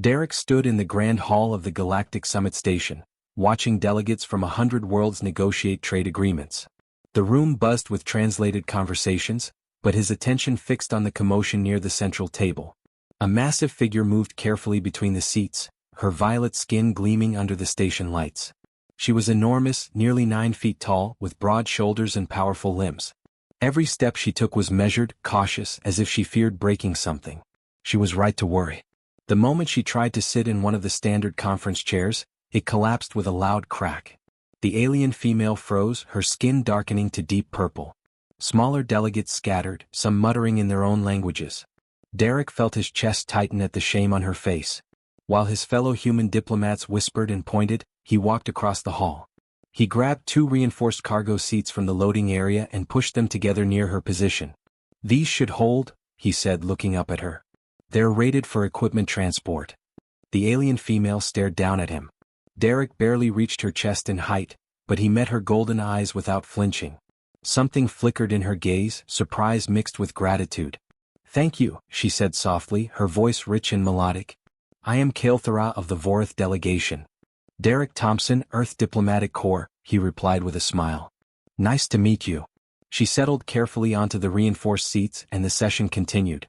Derek stood in the grand hall of the Galactic Summit Station, watching delegates from 100 worlds negotiate trade agreements. The room buzzed with translated conversations, but his attention fixed on the commotion near the central table. A massive figure moved carefully between the seats, her violet skin gleaming under the station lights. She was enormous, nearly 9 feet tall, with broad shoulders and powerful limbs. Every step she took was measured, cautious, as if she feared breaking something. She was right to worry. The moment she tried to sit in one of the standard conference chairs, it collapsed with a loud crack. The alien female froze, her skin darkening to deep purple. Smaller delegates scattered, some muttering in their own languages. Derek felt his chest tighten at the shame on her face. While his fellow human diplomats whispered and pointed, he walked across the hall. He grabbed 2 reinforced cargo seats from the loading area and pushed them together near her position. "These should hold," he said, looking up at her. "They're rated for equipment transport." The alien female stared down at him. Derek barely reached her chest in height, but he met her golden eyes without flinching. Something flickered in her gaze, surprise mixed with gratitude. "Thank you," she said softly, her voice rich and melodic. "I am Kael'thara of the Vorath delegation." "Derek Thompson, Earth Diplomatic Corps," he replied with a smile. "Nice to meet you." She settled carefully onto the reinforced seats and the session continued.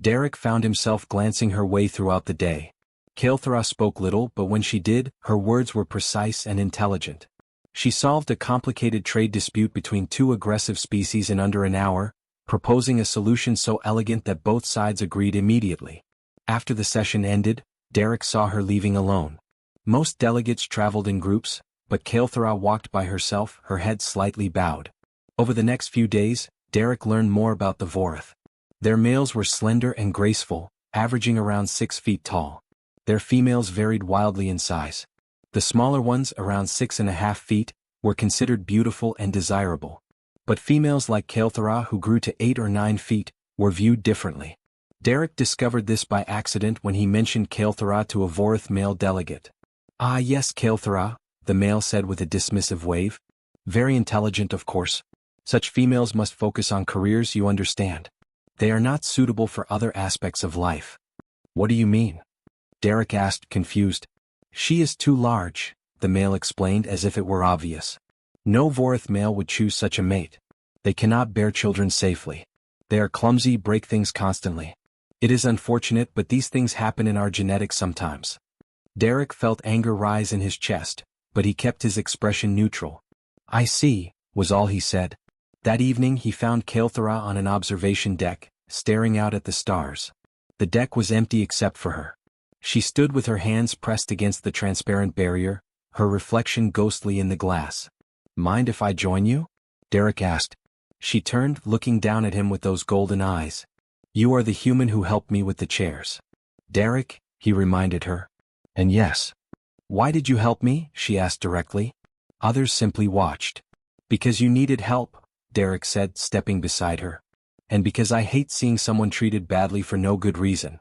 Derek found himself glancing her way throughout the day. Kael'thara spoke little, but when she did, her words were precise and intelligent. She solved a complicated trade dispute between 2 aggressive species in under an hour, proposing a solution so elegant that both sides agreed immediately. After the session ended, Derek saw her leaving alone. Most delegates traveled in groups, but Kael'thara walked by herself, her head slightly bowed. Over the next few days, Derek learned more about the Vorath. Their males were slender and graceful, averaging around 6 feet tall. Their females varied wildly in size. The smaller ones, around 6.5 feet, were considered beautiful and desirable. But females like Kael'thara, who grew to 8 or 9 feet, were viewed differently. Derek discovered this by accident when he mentioned Kael'thara to a Vorath male delegate. "Ah yes, Kael'thara," the male said with a dismissive wave. "Very intelligent, of course. Such females must focus on careers, you understand. They are not suitable for other aspects of life." "What do you mean?" Derek asked, confused. "She is too large," the male explained as if it were obvious. "No Vorath male would choose such a mate. They cannot bear children safely. They are clumsy, break things constantly. It is unfortunate, but these things happen in our genetics sometimes." Derek felt anger rise in his chest, but he kept his expression neutral. "I see," was all he said. That evening he found Kael'thara on an observation deck, staring out at the stars. The deck was empty except for her. She stood with her hands pressed against the transparent barrier, her reflection ghostly in the glass. "Mind if I join you?" Derek asked. She turned, looking down at him with those golden eyes. "You are the human who helped me with the chairs." "Derek," he reminded her. "And yes." "Why did you help me?" she asked directly. "Others simply watched." "Because you needed help," Derek said, stepping beside her. "And because I hate seeing someone treated badly for no good reason."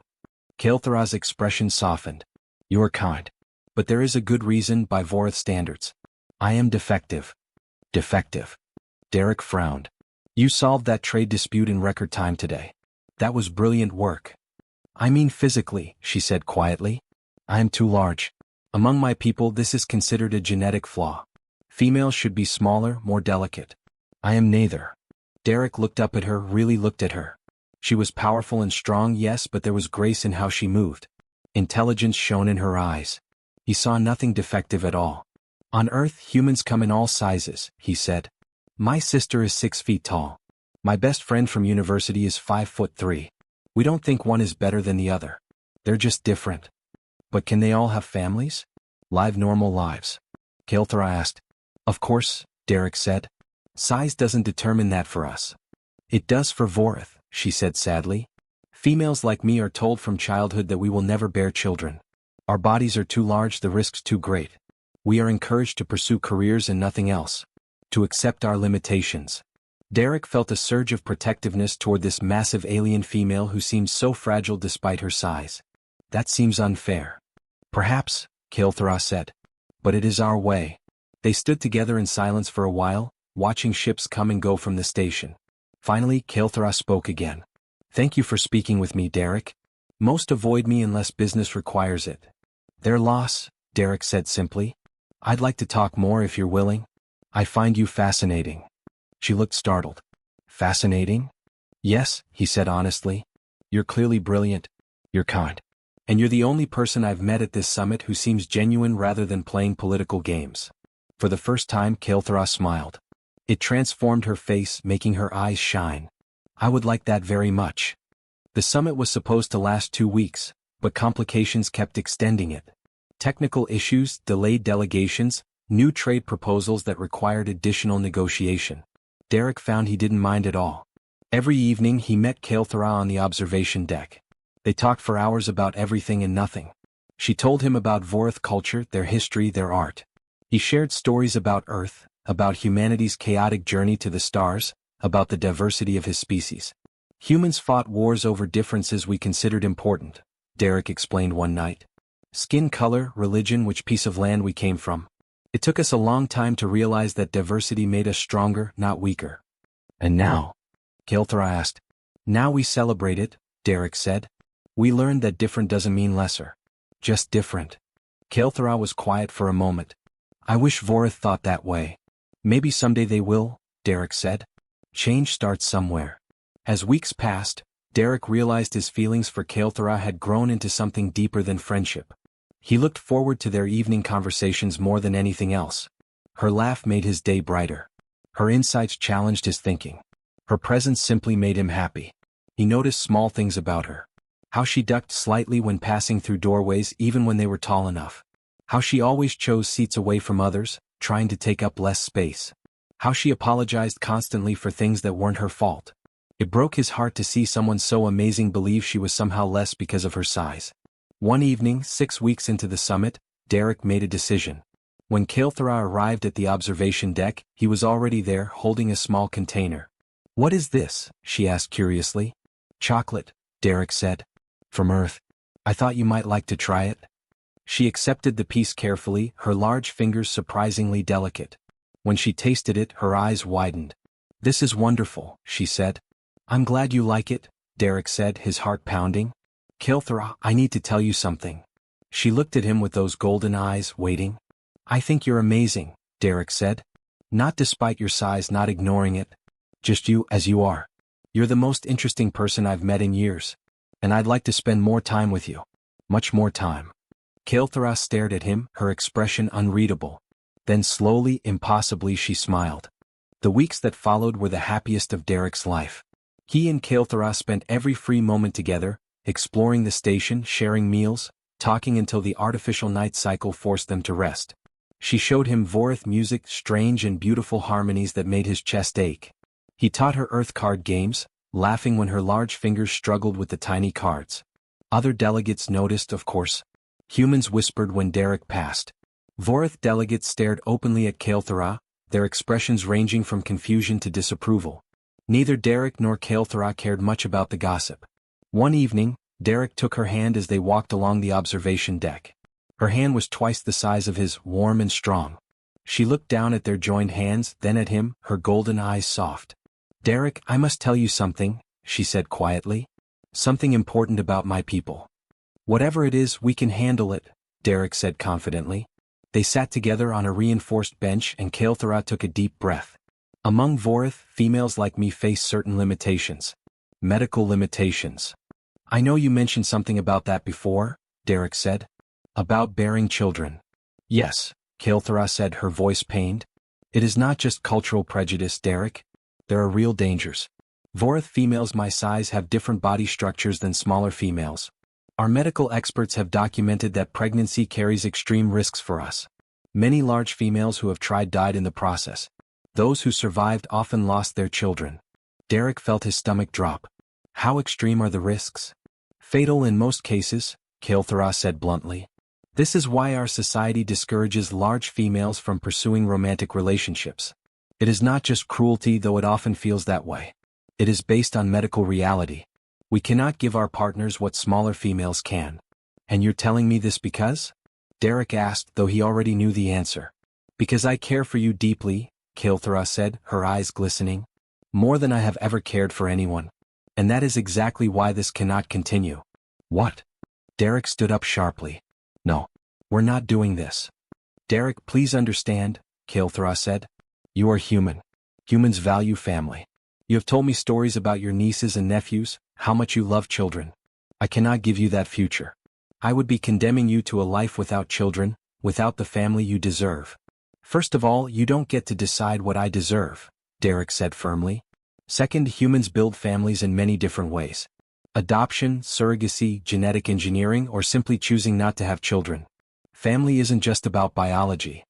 Kael'thara's expression softened. "You are kind. But there is a good reason by Vorath standards. I am defective." "Defective?" Derek frowned. "You solved that trade dispute in record time today. That was brilliant work." "I mean physically," she said quietly. "I am too large. Among my people this is considered a genetic flaw. Females should be smaller, more delicate. I am neither." Derek looked up at her, really looked at her. She was powerful and strong, yes, but there was grace in how she moved. Intelligence shone in her eyes. He saw nothing defective at all. "On Earth, humans come in all sizes," he said. "My sister is 6 feet tall. My best friend from university is 5'3". We don't think one is better than the other. They're just different." "But can they all have families? Live normal lives?" Kael'thara asked. "Of course," Derek said. "Size doesn't determine that for us." "It does for Vorath," she said sadly. "Females like me are told from childhood that we will never bear children. Our bodies are too large, the risks too great. We are encouraged to pursue careers and nothing else. To accept our limitations." Derek felt a surge of protectiveness toward this massive alien female who seemed so fragile despite her size. "That seems unfair." "Perhaps," Kael'thara said. "But it is our way." They stood together in silence for a while, watching ships come and go from the station. Finally, Kael'thara spoke again. "Thank you for speaking with me, Derek. Most avoid me unless business requires it. Their loss, Derek said simply. I'd like to talk more if you're willing. I find you fascinating. She looked startled. Fascinating? Yes, he said honestly. You're clearly brilliant. You're kind. And you're the only person I've met at this summit who seems genuine rather than playing political games. For the first time, Kael'thara smiled. It transformed her face, making her eyes shine. I would like that very much. The summit was supposed to last 2 weeks, but complications kept extending it. Technical issues, delayed delegations, new trade proposals that required additional negotiation. Derek found he didn't mind at all. Every evening he met Kael'thara on the observation deck. They talked for hours about everything and nothing. She told him about Vorath culture, their history, their art. He shared stories about Earth, about humanity's chaotic journey to the stars, about the diversity of his species. Humans fought wars over differences we considered important, Derek explained one night. Skin color, religion, which piece of land we came from. It took us a long time to realize that diversity made us stronger, not weaker. And now? Kael'thara asked. Now we celebrate it, Derek said. We learned that different doesn't mean lesser. Just different. Kael'thara was quiet for a moment. I wish Vorath thought that way. Maybe someday they will, Derek said. Change starts somewhere. As weeks passed, Derek realized his feelings for Kael'thara had grown into something deeper than friendship. He looked forward to their evening conversations more than anything else. Her laugh made his day brighter. Her insights challenged his thinking. Her presence simply made him happy. He noticed small things about her. How she ducked slightly when passing through doorways even when they were tall enough. How she always chose seats away from others, trying to take up less space. How she apologized constantly for things that weren't her fault. It broke his heart to see someone so amazing believe she was somehow less because of her size. One evening, 6 weeks into the summit, Derek made a decision. When Kael'thara arrived at the observation deck, he was already there holding a small container. What is this? She asked curiously. Chocolate, Derek said. From Earth. I thought you might like to try it. She accepted the piece carefully, her large fingers surprisingly delicate. When she tasted it, her eyes widened. This is wonderful, she said. I'm glad you like it, Derek said, his heart pounding. Kael'thara, I need to tell you something. She looked at him with those golden eyes, waiting. I think you're amazing, Derek said. Not despite your size, not ignoring it. Just you as you are. You're the most interesting person I've met in years. And I'd like to spend more time with you. Much more time. Kael'thara stared at him, her expression unreadable. Then slowly, impossibly she smiled. The weeks that followed were the happiest of Derek's life. He and Kael'thara spent every free moment together, exploring the station, sharing meals, talking until the artificial night cycle forced them to rest. She showed him Vorath music, strange and beautiful harmonies that made his chest ache. He taught her Earth card games, laughing when her large fingers struggled with the tiny cards. Other delegates noticed, of course. Humans whispered when Derek passed. Vorath delegates stared openly at Kael'thara, their expressions ranging from confusion to disapproval. Neither Derek nor Kael'thara cared much about the gossip. One evening, Derek took her hand as they walked along the observation deck. Her hand was twice the size of his, warm and strong. She looked down at their joined hands, then at him, her golden eyes soft. Derek, I must tell you something, she said quietly. Something important about my people. Whatever it is, we can handle it, Derek said confidently. They sat together on a reinforced bench and Kael'thara took a deep breath. Among Vorath, females like me face certain limitations. Medical limitations. I know you mentioned something about that before, Derek said. About bearing children. Yes, Kael'thara said, her voice pained. It is not just cultural prejudice, Derek. There are real dangers. Vorath females my size have different body structures than smaller females. Our medical experts have documented that pregnancy carries extreme risks for us. Many large females who have tried died in the process. Those who survived often lost their children. Derek felt his stomach drop. How extreme are the risks? Fatal in most cases, Kael'thara said bluntly. This is why our society discourages large females from pursuing romantic relationships. It is not just cruelty, though it often feels that way. It is based on medical reality. We cannot give our partners what smaller females can. And you're telling me this because? Derek asked, though he already knew the answer. Because I care for you deeply, Kael'thara said, her eyes glistening. More than I have ever cared for anyone. And that is exactly why this cannot continue. What? Derek stood up sharply. No. We're not doing this. Derek, please understand, Kael'thara said. You are human. Humans value family. You have told me stories about your nieces and nephews, how much you love children. I cannot give you that future. I would be condemning you to a life without children, without the family you deserve. First of all, you don't get to decide what I deserve, Derek said firmly. Second, humans build families in many different ways. Adoption, surrogacy, genetic engineering, or simply choosing not to have children. Family isn't just about biology.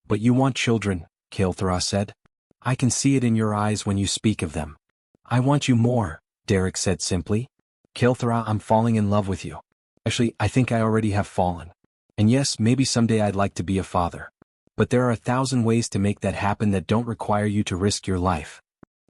But you want children, Kael'thara said. I can see it in your eyes when you speak of them. I want you more, Derek said simply. Kael'thara, I'm falling in love with you. Actually, I think I already have fallen. And yes, maybe someday I'd like to be a father. But there are 1,000 ways to make that happen that don't require you to risk your life.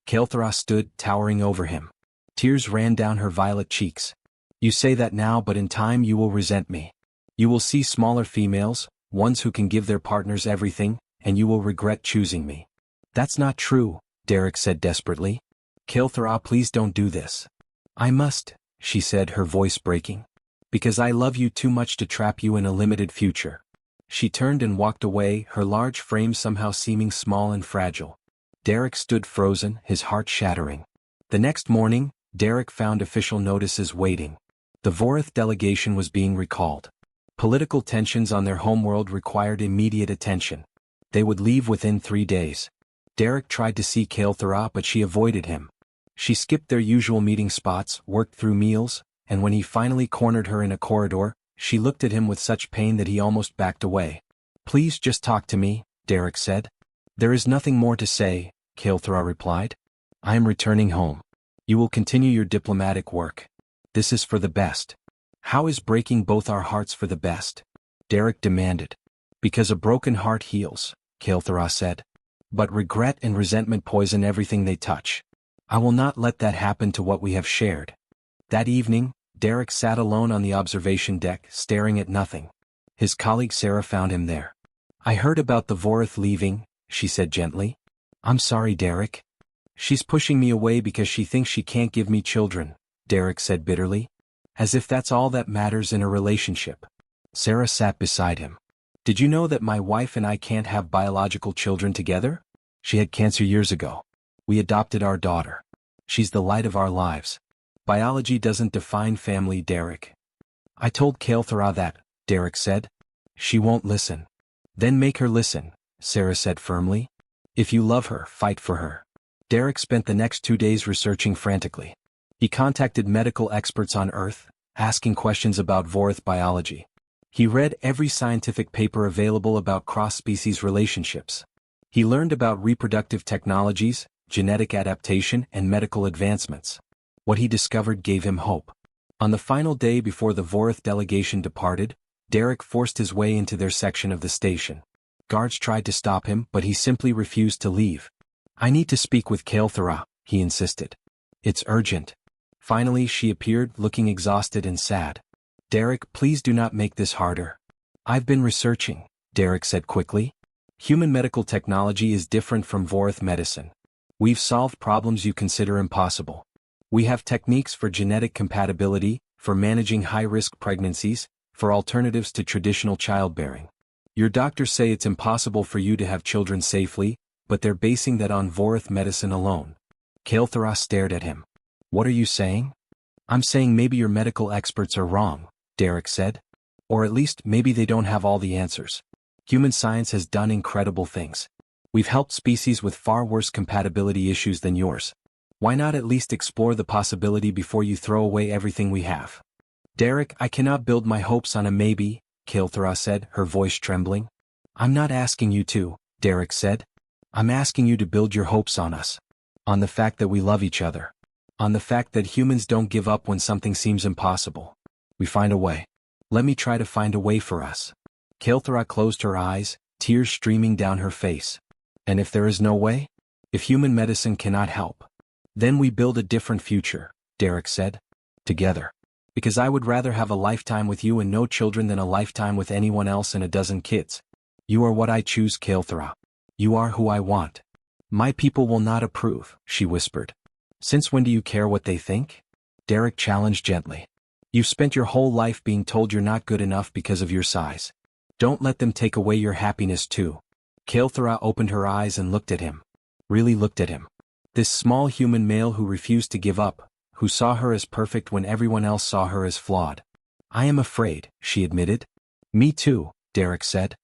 Kael'thara stood, towering over him. Tears ran down her violet cheeks. You say that now, but in time you will resent me. You will see smaller females, ones who can give their partners everything, and you will regret choosing me. That's not true, Derek said desperately. Kael'thara, please don't do this. I must, she said, her voice breaking. Because I love you too much to trap you in a limited future. She turned and walked away, her large frame somehow seeming small and fragile. Derek stood frozen, his heart shattering. The next morning, Derek found official notices waiting. The Vorath delegation was being recalled. Political tensions on their homeworld required immediate attention. They would leave within 3 days. Derek tried to see Kael'thara, but she avoided him. She skipped their usual meeting spots, worked through meals, and when he finally cornered her in a corridor, she looked at him with such pain that he almost backed away. Please just talk to me, Derek said. There is nothing more to say, Kael'thara replied. I am returning home. You will continue your diplomatic work. This is for the best. How is breaking both our hearts for the best? Derek demanded. Because a broken heart heals, Kael'thara said. But regret and resentment poison everything they touch. I will not let that happen to what we have shared. That evening, Derek sat alone on the observation deck, staring at nothing. His colleague Sarah found him there. I heard about the Vorath leaving, she said gently. I'm sorry, Derek. She's pushing me away because she thinks she can't give me children, Derek said bitterly. As if that's all that matters in a relationship. Sarah sat beside him. Did you know that my wife and I can't have biological children together? She had cancer years ago. We adopted our daughter. She's the light of our lives. Biology doesn't define family, Derek. I told Kael'thara that, Derek said. She won't listen. Then make her listen, Sarah said firmly. If you love her, fight for her. Derek spent the next 2 days researching frantically. He contacted medical experts on Earth, asking questions about Vorath biology. He read every scientific paper available about cross-species relationships. He learned about reproductive technologies, genetic adaptation, and medical advancements. What he discovered gave him hope. On the final day before the Vorath delegation departed, Derek forced his way into their section of the station. Guards tried to stop him, but he simply refused to leave. I need to speak with Kael'thara, he insisted. It's urgent. Finally, she appeared, looking exhausted and sad. Derek, please do not make this harder. I've been researching, Derek said quickly. Human medical technology is different from Vorath medicine. We've solved problems you consider impossible. We have techniques for genetic compatibility, for managing high-risk pregnancies, for alternatives to traditional childbearing. Your doctors say it's impossible for you to have children safely, but they're basing that on Vorath medicine alone. Kael'thara stared at him. What are you saying? I'm saying maybe your medical experts are wrong, Derek said. Or at least maybe they don't have all the answers. Human science has done incredible things. We've helped species with far worse compatibility issues than yours. Why not at least explore the possibility before you throw away everything we have? Derek, I cannot build my hopes on a maybe, Kael'thara said, her voice trembling. I'm not asking you to, Derek said. I'm asking you to build your hopes on us. On the fact that we love each other. On the fact that humans don't give up when something seems impossible. We find a way. Let me try to find a way for us. Kael'thara closed her eyes, tears streaming down her face. And if there is no way? If human medicine cannot help? Then we build a different future, Derek said. Together. Because I would rather have a lifetime with you and no children than a lifetime with anyone else and a dozen kids. You are what I choose, Kael'thara. You are who I want. My people will not approve, she whispered. Since when do you care what they think? Derek challenged gently. You've spent your whole life being told you're not good enough because of your size. Don't let them take away your happiness too. Kael'thara opened her eyes and looked at him. Really looked at him. This small human male who refused to give up, who saw her as perfect when everyone else saw her as flawed. I am afraid, she admitted. Me too, Derek said.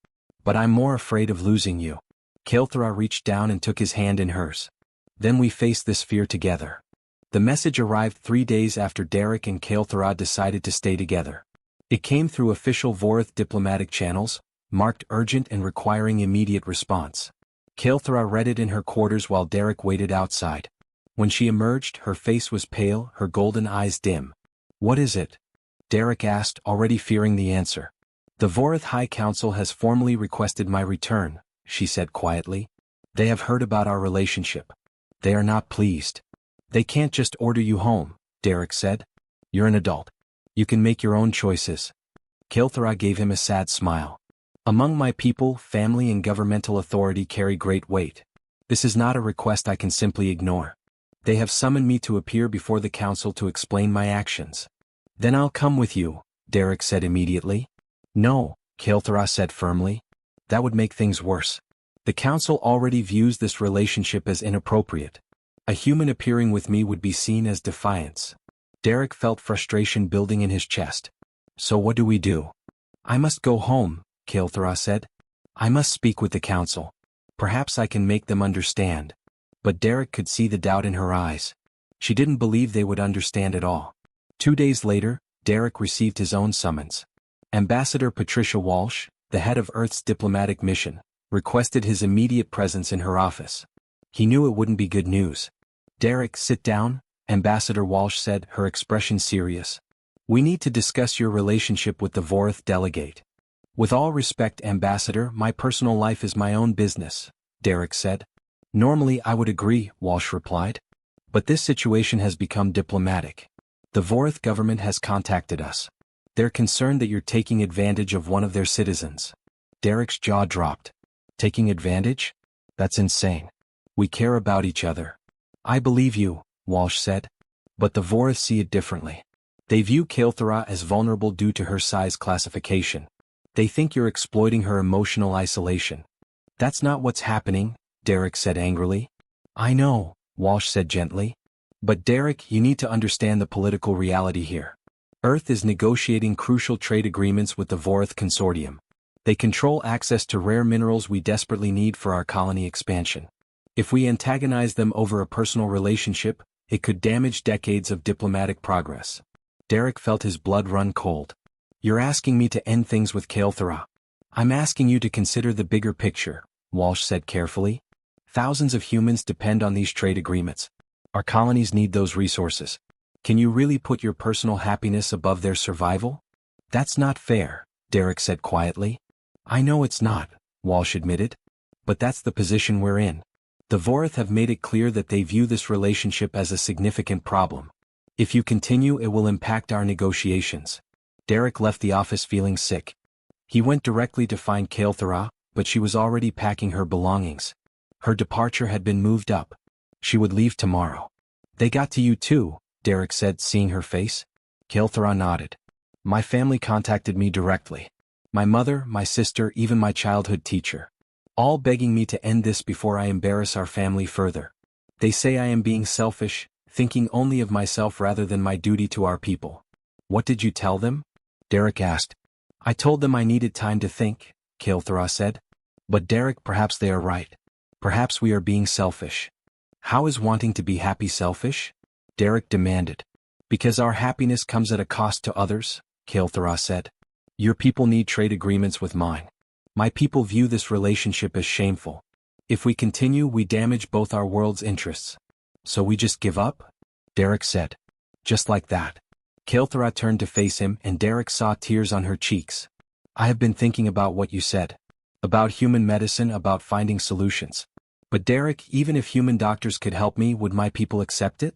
But I'm more afraid of losing you. Kael'thara reached down and took his hand in hers. Then we face this fear together. The message arrived 3 days after Derek and Kael'thara decided to stay together. It came through official Vorath diplomatic channels, marked urgent and requiring immediate response. Kael'thara read it in her quarters while Derek waited outside. When she emerged, her face was pale, her golden eyes dim. What is it? Derek asked, already fearing the answer. The Vorath High Council has formally requested my return, she said quietly. They have heard about our relationship. They are not pleased. They can't just order you home, Derek said. You're an adult. You can make your own choices. Kael'thara gave him a sad smile. Among my people, family and governmental authority carry great weight. This is not a request I can simply ignore. They have summoned me to appear before the council to explain my actions. Then I'll come with you, Derek said immediately. No, Kael'thara said firmly. That would make things worse. The council already views this relationship as inappropriate. A human appearing with me would be seen as defiance. Derek felt frustration building in his chest. So what do we do? I must go home, Kael'thara said. I must speak with the council. Perhaps I can make them understand. But Derek could see the doubt in her eyes. She didn't believe they would understand at all. 2 days later, Derek received his own summons. Ambassador Patricia Walsh, the head of Earth's diplomatic mission, requested his immediate presence in her office. He knew it wouldn't be good news. Derek, sit down, Ambassador Walsh said, her expression serious. We need to discuss your relationship with the Vorath delegate. With all respect, Ambassador, my personal life is my own business, Derek said. Normally I would agree, Walsh replied. But this situation has become diplomatic. The Vorath government has contacted us. They're concerned that you're taking advantage of one of their citizens. Derek's jaw dropped. Taking advantage? That's insane. We care about each other. I believe you, Walsh said. But the Vorath see it differently. They view Kael'thara as vulnerable due to her size classification. They think you're exploiting her emotional isolation. That's not what's happening, Derek said angrily. I know, Walsh said gently. But Derek, you need to understand the political reality here. Earth is negotiating crucial trade agreements with the Vorath Consortium. They control access to rare minerals we desperately need for our colony expansion. If we antagonize them over a personal relationship, it could damage decades of diplomatic progress. Derek felt his blood run cold. You're asking me to end things with Kael'thara. I'm asking you to consider the bigger picture, Walsh said carefully. Thousands of humans depend on these trade agreements. Our colonies need those resources. Can you really put your personal happiness above their survival? That's not fair, Derek said quietly. I know it's not, Walsh admitted. But that's the position we're in. The Vorath have made it clear that they view this relationship as a significant problem. If you continue, it will impact our negotiations. Derek left the office feeling sick. He went directly to find Kael'thara, but she was already packing her belongings. Her departure had been moved up. She would leave tomorrow. They got to you too, Derek said, seeing her face. Kael'thara nodded. My family contacted me directly. My mother, my sister, even my childhood teacher. All begging me to end this before I embarrass our family further. They say I am being selfish, thinking only of myself rather than my duty to our people. What did you tell them? Derek asked. I told them I needed time to think, Kael'thara said. But Derek, perhaps they are right. Perhaps we are being selfish. How is wanting to be happy selfish? Derek demanded. Because our happiness comes at a cost to others, Kael'thara said. Your people need trade agreements with mine. My people view this relationship as shameful. If we continue, we damage both our world's interests. So we just give up? Derek said. Just like that. Kael'thara turned to face him and Derek saw tears on her cheeks. I have been thinking about what you said. About human medicine, about finding solutions. But Derek, even if human doctors could help me, would my people accept it?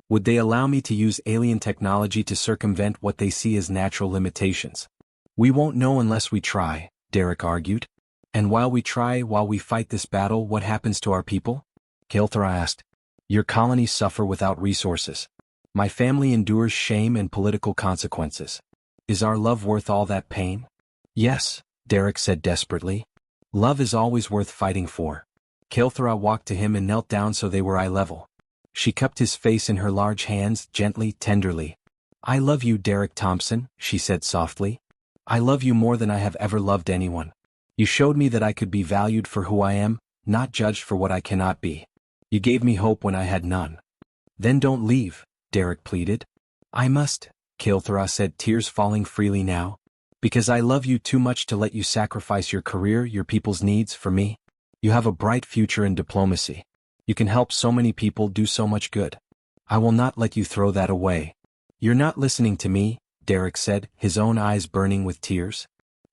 Would they allow me to use alien technology to circumvent what they see as natural limitations? We won't know unless we try, Derek argued. And while we try, while we fight this battle, what happens to our people? Kael'thara asked. Your colonies suffer without resources. My family endures shame and political consequences. Is our love worth all that pain? Yes, Derek said desperately. Love is always worth fighting for. Kael'thara walked to him and knelt down so they were eye level. She cupped his face in her large hands, gently, tenderly. I love you, Derek Thompson, she said softly. I love you more than I have ever loved anyone. You showed me that I could be valued for who I am, not judged for what I cannot be. You gave me hope when I had none. Then don't leave, Derek pleaded. I must, Kael'thara said, tears falling freely now. Because I love you too much to let you sacrifice your career, your people's needs, for me. You have a bright future in diplomacy. You can help so many people do so much good. I will not let you throw that away. You're not listening to me, Derek said, his own eyes burning with tears.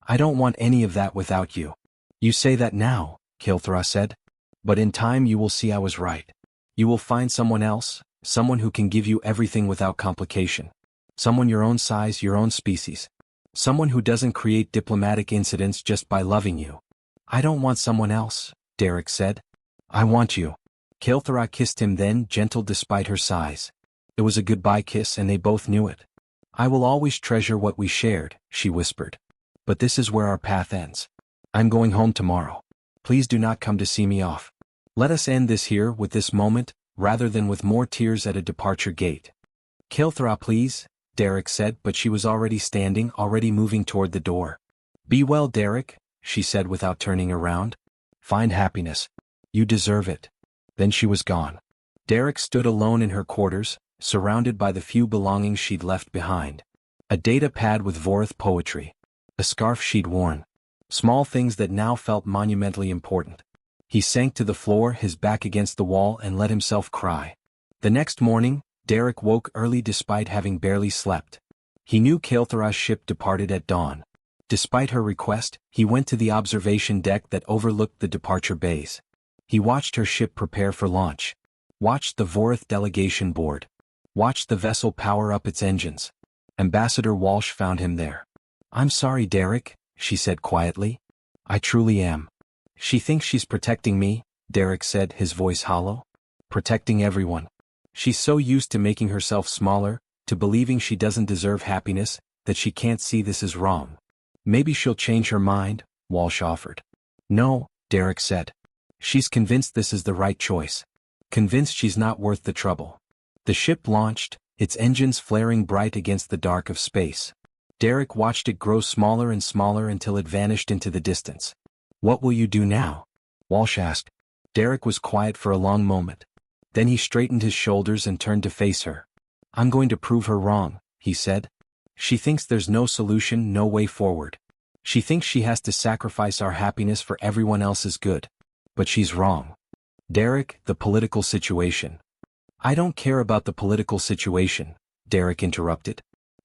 I don't want any of that without you. You say that now, Kael'thara said. But in time you will see I was right. You will find someone else, someone who can give you everything without complication. Someone your own size, your own species. Someone who doesn't create diplomatic incidents just by loving you. I don't want someone else, Derek said. I want you. Kael'thara kissed him then, gentle despite her sighs. It was a goodbye kiss and they both knew it. I will always treasure what we shared, she whispered. But this is where our path ends. I'm going home tomorrow. Please do not come to see me off. Let us end this here with this moment, rather than with more tears at a departure gate. Kael'thara, please, Derek said, but she was already standing, already moving toward the door. Be well, Derek, she said without turning around. Find happiness. You deserve it. Then she was gone. Derek stood alone in her quarters, surrounded by the few belongings she'd left behind. A data pad with Vorath poetry. A scarf she'd worn. Small things that now felt monumentally important. He sank to the floor, his back against the wall, and let himself cry. The next morning, Derek woke early despite having barely slept. He knew Kael'thara's ship departed at dawn. Despite her request, he went to the observation deck that overlooked the departure bays. He watched her ship prepare for launch. Watched the Vorath delegation board. Watched the vessel power up its engines. Ambassador Walsh found him there. I'm sorry, Derek, she said quietly. I truly am. She thinks she's protecting me, Derek said, his voice hollow. Protecting everyone. She's so used to making herself smaller, to believing she doesn't deserve happiness, that she can't see this is wrong. Maybe she'll change her mind, Walsh offered. No, Derek said. She's convinced this is the right choice. Convinced she's not worth the trouble. The ship launched, its engines flaring bright against the dark of space. Derek watched it grow smaller and smaller until it vanished into the distance. What will you do now? Walsh asked. Derek was quiet for a long moment. Then he straightened his shoulders and turned to face her. I'm going to prove her wrong, he said. She thinks there's no solution, no way forward. She thinks she has to sacrifice our happiness for everyone else's good. But she's wrong. Derek, the political situation. I don't care about the political situation, Derek interrupted.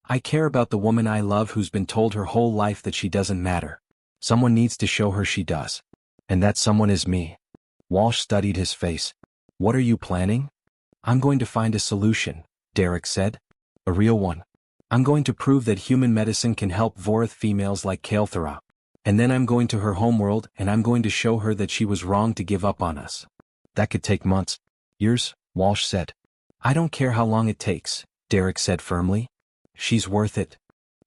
I care about the woman I love who's been told her whole life that she doesn't matter. Someone needs to show her she does. And that someone is me. Walsh studied his face. What are you planning? I'm going to find a solution, Derek said. A real one. I'm going to prove that human medicine can help Vorath females like Kael'thara. And then I'm going to her homeworld and I'm going to show her that she was wrong to give up on us. That could take months. Years, Walsh said. I don't care how long it takes, Derek said firmly. She's worth it.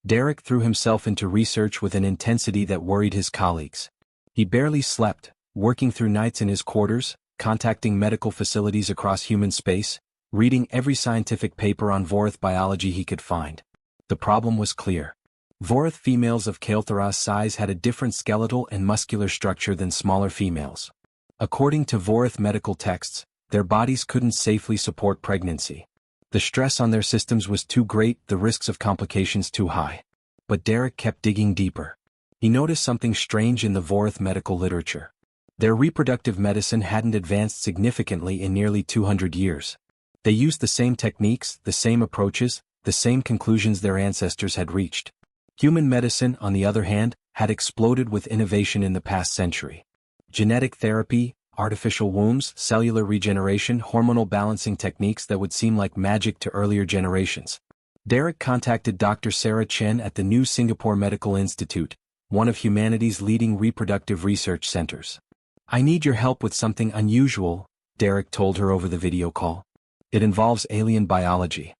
Derek threw himself into research with an intensity that worried his colleagues. He barely slept, working through nights in his quarters, contacting medical facilities across human space, reading every scientific paper on Vorath biology he could find. The problem was clear. Vorath females of Kael'thara's size had a different skeletal and muscular structure than smaller females. According to Vorath medical texts, their bodies couldn't safely support pregnancy. The stress on their systems was too great, the risks of complications too high. But Derek kept digging deeper. He noticed something strange in the Vorath medical literature. Their reproductive medicine hadn't advanced significantly in nearly 200 years. They used the same techniques, the same approaches, the same conclusions their ancestors had reached. Human medicine, on the other hand, had exploded with innovation in the past century. Genetic therapy, artificial wombs, cellular regeneration, hormonal balancing techniques that would seem like magic to earlier generations. Derek contacted Dr. Sarah Chen at the New Singapore Medical Institute, one of humanity's leading reproductive research centers. I need your help with something unusual, Derek told her over the video call. It involves alien biology.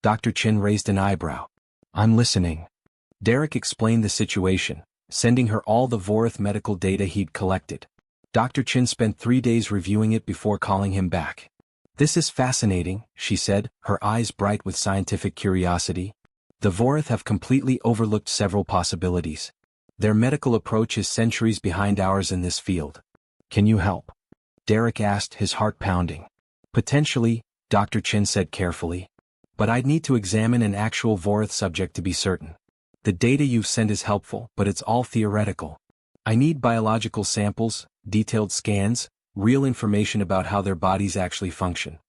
Dr. Chin raised an eyebrow. I'm listening. Derek explained the situation, sending her all the Vorath medical data he'd collected. Dr. Chin spent 3 days reviewing it before calling him back. This is fascinating, she said, her eyes bright with scientific curiosity. The Vorath have completely overlooked several possibilities. Their medical approach is centuries behind ours in this field. Can you help? Derek asked, his heart pounding. Potentially, Dr. Chin said carefully. But I'd need to examine an actual Vorath subject to be certain. The data you've sent is helpful, but it's all theoretical. I need biological samples, detailed scans, real information about how their bodies actually function.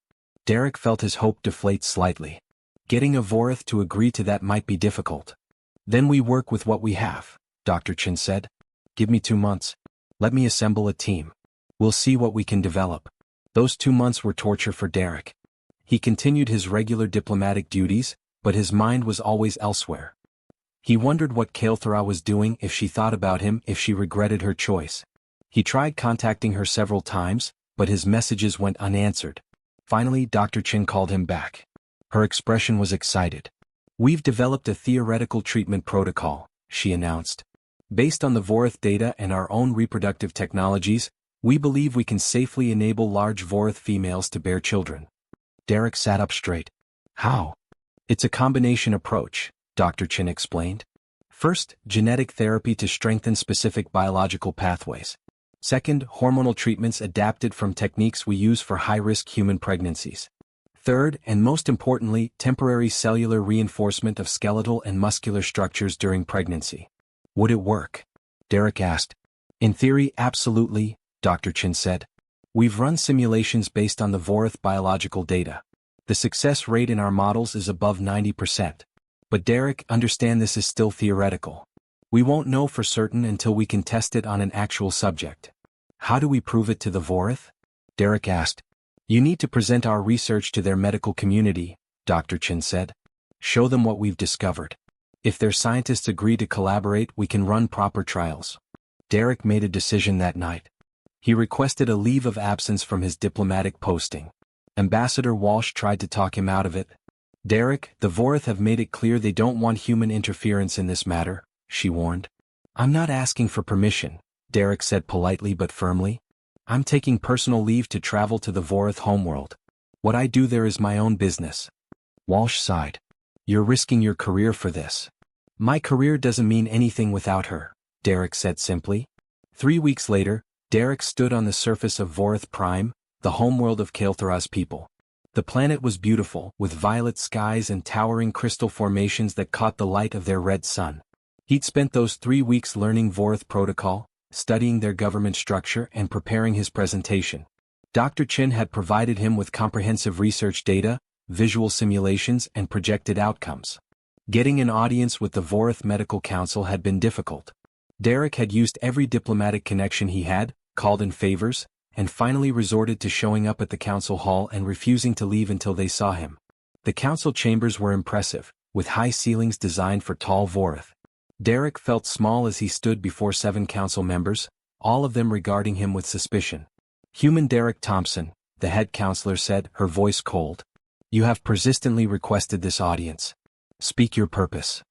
Derek felt his hope deflate slightly. Getting a Vorath to agree to that might be difficult. Then we work with what we have, Dr. Chin said. Give me 2 months. Let me assemble a team. We'll see what we can develop. Those 2 months were torture for Derek. He continued his regular diplomatic duties, but his mind was always elsewhere. He wondered what Kael'thara was doing, if she thought about him, if she regretted her choice. He tried contacting her several times, but his messages went unanswered. Finally, Dr. Chin called him back. Her expression was excited. We've developed a theoretical treatment protocol, she announced. Based on the Vorath data and our own reproductive technologies, we believe we can safely enable large Vorath females to bear children. Derek sat up straight. How? It's a combination approach, Dr. Chin explained. First, genetic therapy to strengthen specific biological pathways. Second, hormonal treatments adapted from techniques we use for high-risk human pregnancies. Third, and most importantly, temporary cellular reinforcement of skeletal and muscular structures during pregnancy. Would it work? Derek asked. In theory, absolutely, Dr. Chin said. We've run simulations based on the Vorath biological data. The success rate in our models is above 90%. But Derek, understand this is still theoretical. We won't know for certain until we can test it on an actual subject. How do we prove it to the Vorath? Derek asked. You need to present our research to their medical community, Dr. Chin said. Show them what we've discovered. If their scientists agree to collaborate, we can run proper trials. Derek made a decision that night. He requested a leave of absence from his diplomatic posting. Ambassador Walsh tried to talk him out of it. Derek, the Vorath have made it clear they don't want human interference in this matter, she warned. I'm not asking for permission, Derek said politely but firmly. I'm taking personal leave to travel to the Vorath homeworld. What I do there is my own business. Walsh sighed. You're risking your career for this. My career doesn't mean anything without her, Derek said simply. 3 weeks later, Derek stood on the surface of Vorath Prime, the homeworld of Kael'thara's people. The planet was beautiful, with violet skies and towering crystal formations that caught the light of their red sun. He'd spent those 3 weeks learning Vorath protocol, studying their government structure and preparing his presentation. Dr. Chin had provided him with comprehensive research data, visual simulations and projected outcomes. Getting an audience with the Vorath Medical Council had been difficult. Derek had used every diplomatic connection he had, called in favors, and finally resorted to showing up at the council hall and refusing to leave until they saw him. The council chambers were impressive, with high ceilings designed for tall Vorath. Derek felt small as he stood before 7 council members, all of them regarding him with suspicion. Human Derek Thompson, the head counselor said, her voice cold. You have persistently requested this audience. Speak your purpose.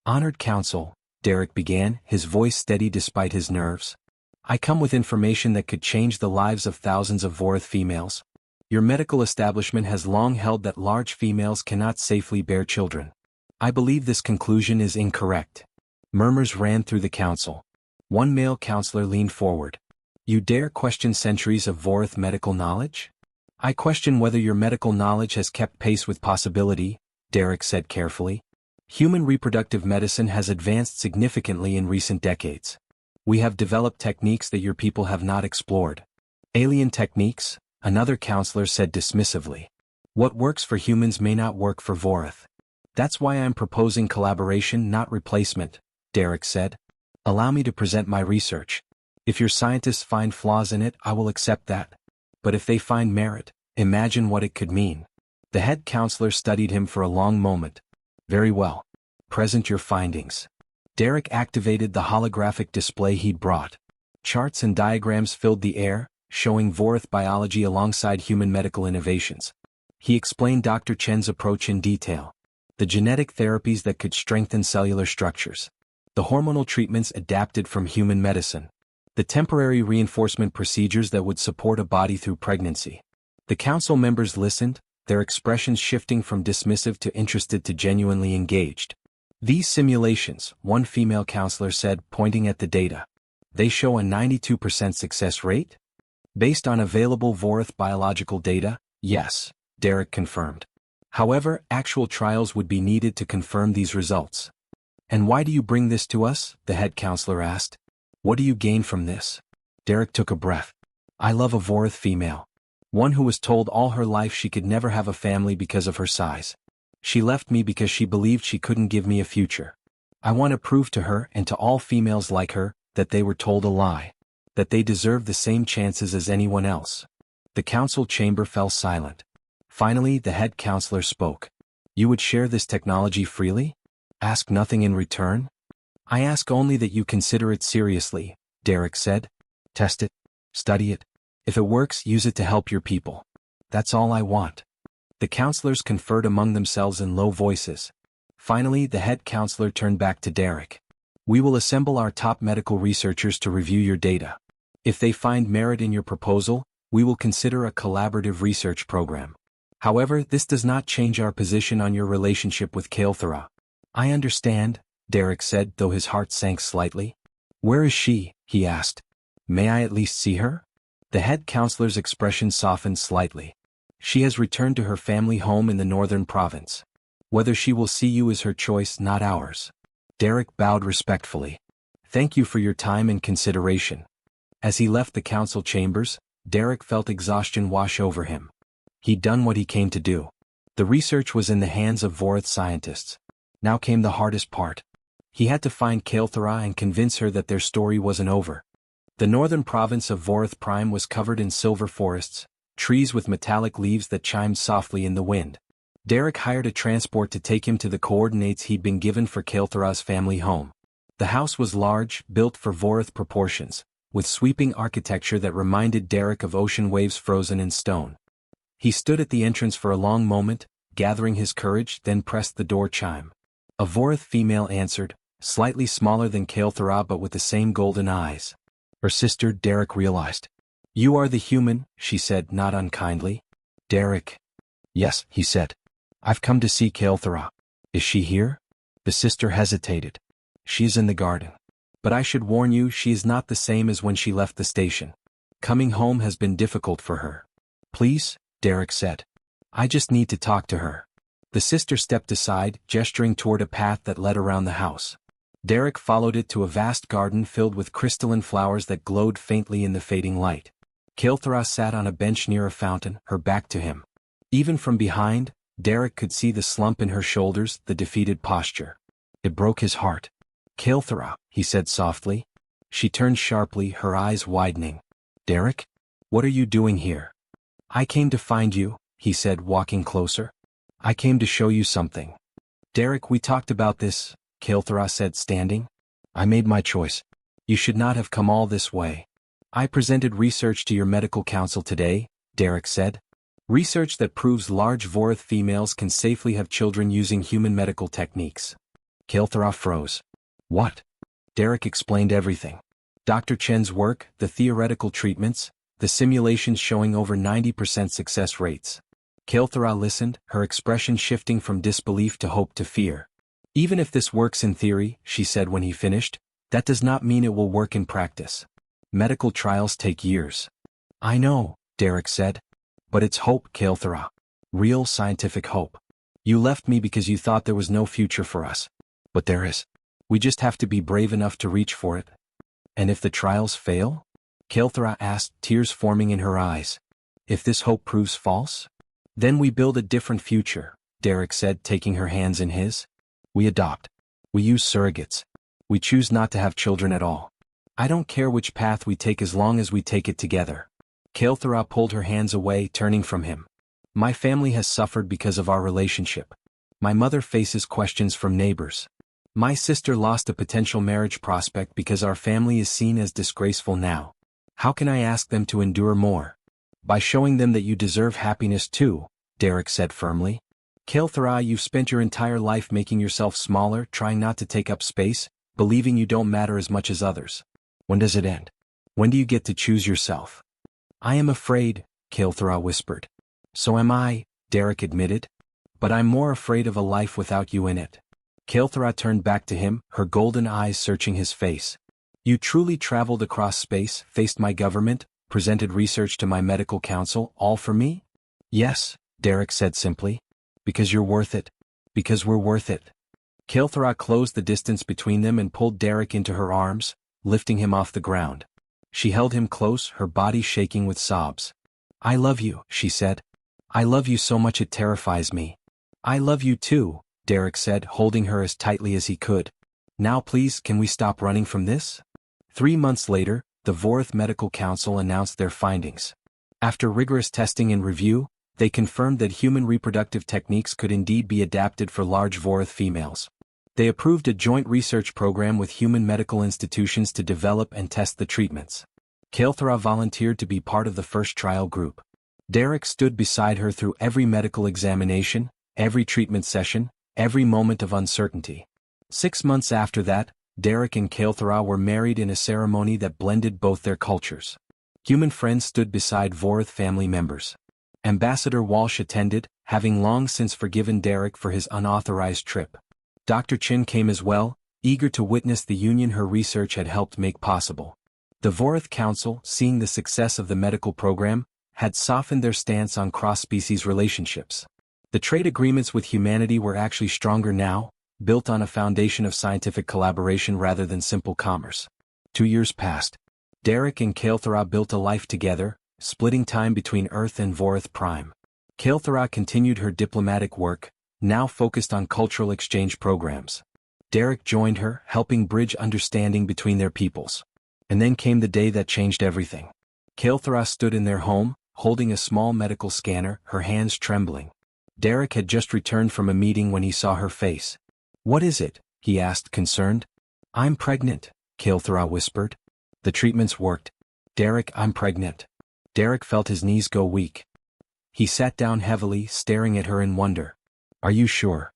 Honored council, Derek began, his voice steady despite his nerves. I come with information that could change the lives of thousands of Vorath females. Your medical establishment has long held that large females cannot safely bear children. I believe this conclusion is incorrect. Murmurs ran through the council. One male counselor leaned forward. You dare question centuries of Vorath medical knowledge? I question whether your medical knowledge has kept pace with possibility, Derek said carefully. Human reproductive medicine has advanced significantly in recent decades. We have developed techniques that your people have not explored. Alien techniques, another counselor said dismissively. What works for humans may not work for Vorath. That's why I'm proposing collaboration, not replacement, Derek said. Allow me to present my research. If your scientists find flaws in it, I will accept that. But if they find merit, imagine what it could mean. The head counselor studied him for a long moment. Very well. Present your findings. Derek activated the holographic display he'd brought. Charts and diagrams filled the air, showing Vorath biology alongside human medical innovations. He explained Dr. Chen's approach in detail. The genetic therapies that could strengthen cellular structures. The hormonal treatments adapted from human medicine. The temporary reinforcement procedures that would support a body through pregnancy. The council members listened, their expressions shifting from dismissive to interested to genuinely engaged. These simulations, one female counselor said, pointing at the data. They show a 92% success rate? Based on available Vorath biological data, yes, Derek confirmed. However, actual trials would be needed to confirm these results. And why do you bring this to us? The head counselor asked. What do you gain from this? Derek took a breath. I love a Vorath female. One who was told all her life she could never have a family because of her size. She left me because she believed she couldn't give me a future. I want to prove to her and to all females like her that they were told a lie. That they deserve the same chances as anyone else. The council chamber fell silent. Finally, the head counselor spoke. You would share this technology freely? Ask nothing in return? I ask only that you consider it seriously, Derek said. Test it. Study it. If it works, use it to help your people. That's all I want. The counselors conferred among themselves in low voices. Finally, the head counselor turned back to Derek. We will assemble our top medical researchers to review your data. If they find merit in your proposal, we will consider a collaborative research program. However, this does not change our position on your relationship with Kael'thara. I understand, Derek said, though his heart sank slightly. Where is she? He asked. May I at least see her? The head counselor's expression softened slightly. She has returned to her family home in the northern province. Whether she will see you is her choice, not ours. Derek bowed respectfully. Thank you for your time and consideration. As he left the council chambers, Derek felt exhaustion wash over him. He'd done what he came to do. The research was in the hands of Vorath scientists. Now came the hardest part. He had to find Kael'thara and convince her that their story wasn't over. The northern province of Vorath Prime was covered in silver forests, trees with metallic leaves that chimed softly in the wind. Derek hired a transport to take him to the coordinates he'd been given for Kael'thara's family home. The house was large, built for Vorath proportions, with sweeping architecture that reminded Derek of ocean waves frozen in stone. He stood at the entrance for a long moment, gathering his courage, then pressed the door chime. A Vorath female answered, slightly smaller than Kael'thara but with the same golden eyes. Her sister, Derek realized. You are the human, she said, not unkindly. Derek. Yes, he said. I've come to see Kael'thara. Is she here? The sister hesitated. She's in the garden. But I should warn you, she is not the same as when she left the station. Coming home has been difficult for her. Please, Derek said. I just need to talk to her. The sister stepped aside, gesturing toward a path that led around the house. Derek followed it to a vast garden filled with crystalline flowers that glowed faintly in the fading light. Kael'thara sat on a bench near a fountain, her back to him. Even from behind, Derek could see the slump in her shoulders, the defeated posture. It broke his heart. Kael'thara, he said softly. She turned sharply, her eyes widening. Derek? What are you doing here? I came to find you, he said, walking closer. I came to show you something. Derek, we talked about this, Kael'thara said, standing. I made my choice. You should not have come all this way. I presented research to your medical council today, Derek said. Research that proves large Vorath females can safely have children using human medical techniques. Kael'thara froze. What? Derek explained everything. Dr. Chen's work, the theoretical treatments, the simulations showing over 90% success rates. Kael'thara listened, her expression shifting from disbelief to hope to fear. Even if this works in theory, she said when he finished, that does not mean it will work in practice. Medical trials take years. I know, Derek said. But it's hope, Kael'thara. Real scientific hope. You left me because you thought there was no future for us. But there is. We just have to be brave enough to reach for it. And if the trials fail? Kael'thara asked, tears forming in her eyes. If this hope proves false? Then we build a different future, Derek said, taking her hands in his. We adopt. We use surrogates. We choose not to have children at all. I don't care which path we take as long as we take it together. Kael'thara pulled her hands away, turning from him. My family has suffered because of our relationship. My mother faces questions from neighbors. My sister lost a potential marriage prospect because our family is seen as disgraceful now. How can I ask them to endure more? By showing them that you deserve happiness too, Derek said firmly. Kael'thara, you've spent your entire life making yourself smaller, trying not to take up space, believing you don't matter as much as others. When does it end? When do you get to choose yourself? I am afraid, Kael'thara whispered. So am I, Derek admitted. But I'm more afraid of a life without you in it. Kael'thara turned back to him, her golden eyes searching his face. You truly traveled across space, faced my government, presented research to my medical council, all for me? Yes, Derek said simply. Because you're worth it. Because we're worth it. Kael'thara closed the distance between them and pulled Derek into her arms, lifting him off the ground. She held him close, her body shaking with sobs. I love you, she said. I love you so much it terrifies me. I love you too, Derek said, holding her as tightly as he could. Now please, can we stop running from this? 3 months later, the Vorath Medical Council announced their findings. After rigorous testing and review, they confirmed that human reproductive techniques could indeed be adapted for large Vorath females. They approved a joint research program with human medical institutions to develop and test the treatments. Kael'thara volunteered to be part of the first trial group. Derek stood beside her through every medical examination, every treatment session, every moment of uncertainty. 6 months after that, Derek and Kael'thara were married in a ceremony that blended both their cultures. Human friends stood beside Vorath family members. Ambassador Walsh attended, having long since forgiven Derek for his unauthorized trip. Dr. Chin came as well, eager to witness the union her research had helped make possible. The Vorath Council, seeing the success of the medical program, had softened their stance on cross-species relationships. The trade agreements with humanity were actually stronger now, built on a foundation of scientific collaboration rather than simple commerce. 2 years passed. Derek and Kael'thara built a life together, splitting time between Earth and Vorath Prime. Kael'thara continued her diplomatic work, now focused on cultural exchange programs. Derek joined her, helping bridge understanding between their peoples. And then came the day that changed everything. Kael'thara stood in their home, holding a small medical scanner, her hands trembling. Derek had just returned from a meeting when he saw her face. What is it? He asked, concerned. I'm pregnant, Kael'thara whispered. The treatments worked. Derek, I'm pregnant. Derek felt his knees go weak. He sat down heavily, staring at her in wonder. Are you sure?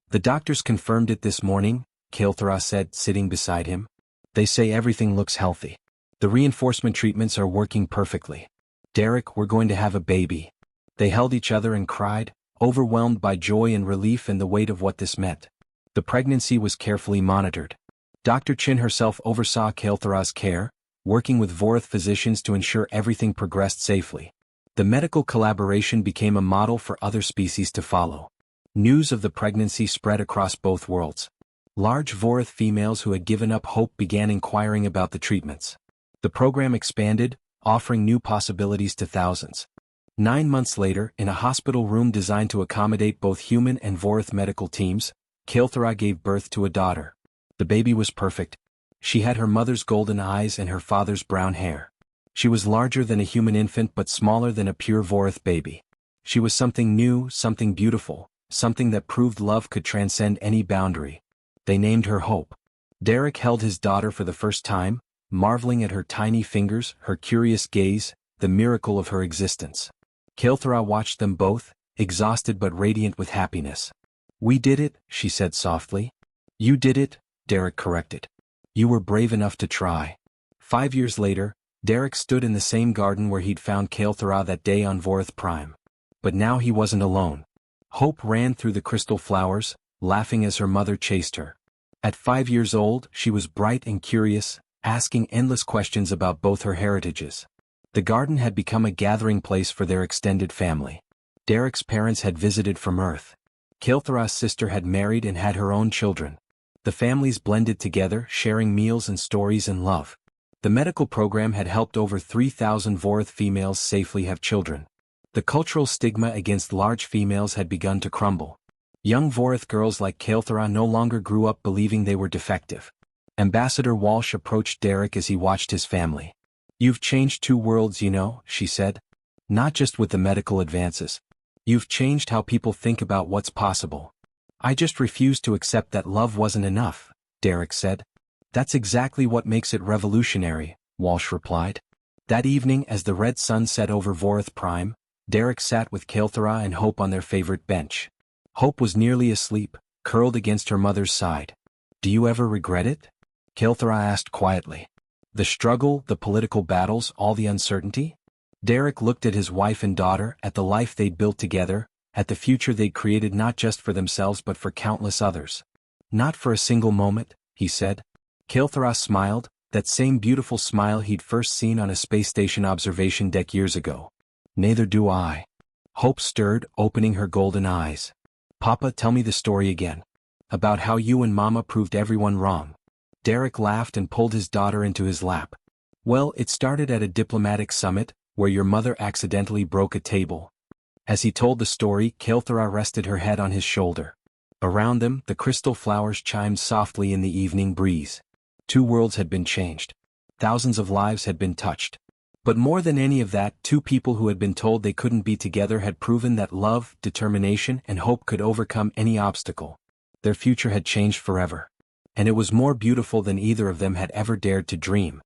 The doctors confirmed it this morning, Kael'thara said, sitting beside him. They say everything looks healthy. The reinforcement treatments are working perfectly. Derek, we're going to have a baby. They held each other and cried, overwhelmed by joy and relief and the weight of what this meant. The pregnancy was carefully monitored. Dr. Chin herself oversaw Kael'thara's care, working with Vorath physicians to ensure everything progressed safely. The medical collaboration became a model for other species to follow. News of the pregnancy spread across both worlds. Large Vorath females who had given up hope began inquiring about the treatments. The program expanded, offering new possibilities to thousands. 9 months later, in a hospital room designed to accommodate both human and Vorath medical teams, Kael'thara gave birth to a daughter. The baby was perfect. She had her mother's golden eyes and her father's brown hair. She was larger than a human infant but smaller than a pure Vorath baby. She was something new, something beautiful, something that proved love could transcend any boundary. They named her Hope. Derek held his daughter for the first time, marveling at her tiny fingers, her curious gaze, the miracle of her existence. Kael'thara watched them both, exhausted but radiant with happiness. We did it, she said softly. You did it, Derek corrected. You were brave enough to try. 5 years later, Derek stood in the same garden where he'd found Kael'thara that day on Vorath Prime. But now he wasn't alone. Hope ran through the crystal flowers, laughing as her mother chased her. At 5 years old, she was bright and curious, asking endless questions about both her heritages. The garden had become a gathering place for their extended family. Derek's parents had visited from Earth. Kael'thara's sister had married and had her own children. The families blended together, sharing meals and stories and love. The medical program had helped over 3,000 Vorath females safely have children. The cultural stigma against large females had begun to crumble. Young Vorath girls like Kael'thara no longer grew up believing they were defective. Ambassador Walsh approached Derek as he watched his family. You've changed 2 worlds, you know, she said. Not just with the medical advances. You've changed how people think about what's possible. I just refused to accept that love wasn't enough, Derek said. That's exactly what makes it revolutionary, Walsh replied. That evening, as the red sun set over Vorath Prime, Derek sat with Kael'thara and Hope on their favorite bench. Hope was nearly asleep, curled against her mother's side. "Do you ever regret it?" Kael'thara asked quietly. "The struggle, the political battles, all the uncertainty?" Derek looked at his wife and daughter, at the life they'd built together, at the future they'd created not just for themselves but for countless others. "Not for a single moment," he said. Kael'thara smiled, that same beautiful smile he'd first seen on a space station observation deck years ago. "Neither do I." Hope stirred, opening her golden eyes. "Papa, tell me the story again. About how you and Mama proved everyone wrong." Derek laughed and pulled his daughter into his lap. "Well, it started at a diplomatic summit, where your mother accidentally broke a table." As he told the story, Kael'thara rested her head on his shoulder. Around them, the crystal flowers chimed softly in the evening breeze. 2 worlds had been changed. Thousands of lives had been touched. But more than any of that, 2 people who had been told they couldn't be together had proven that love, determination, and hope could overcome any obstacle. Their future had changed forever. And it was more beautiful than either of them had ever dared to dream.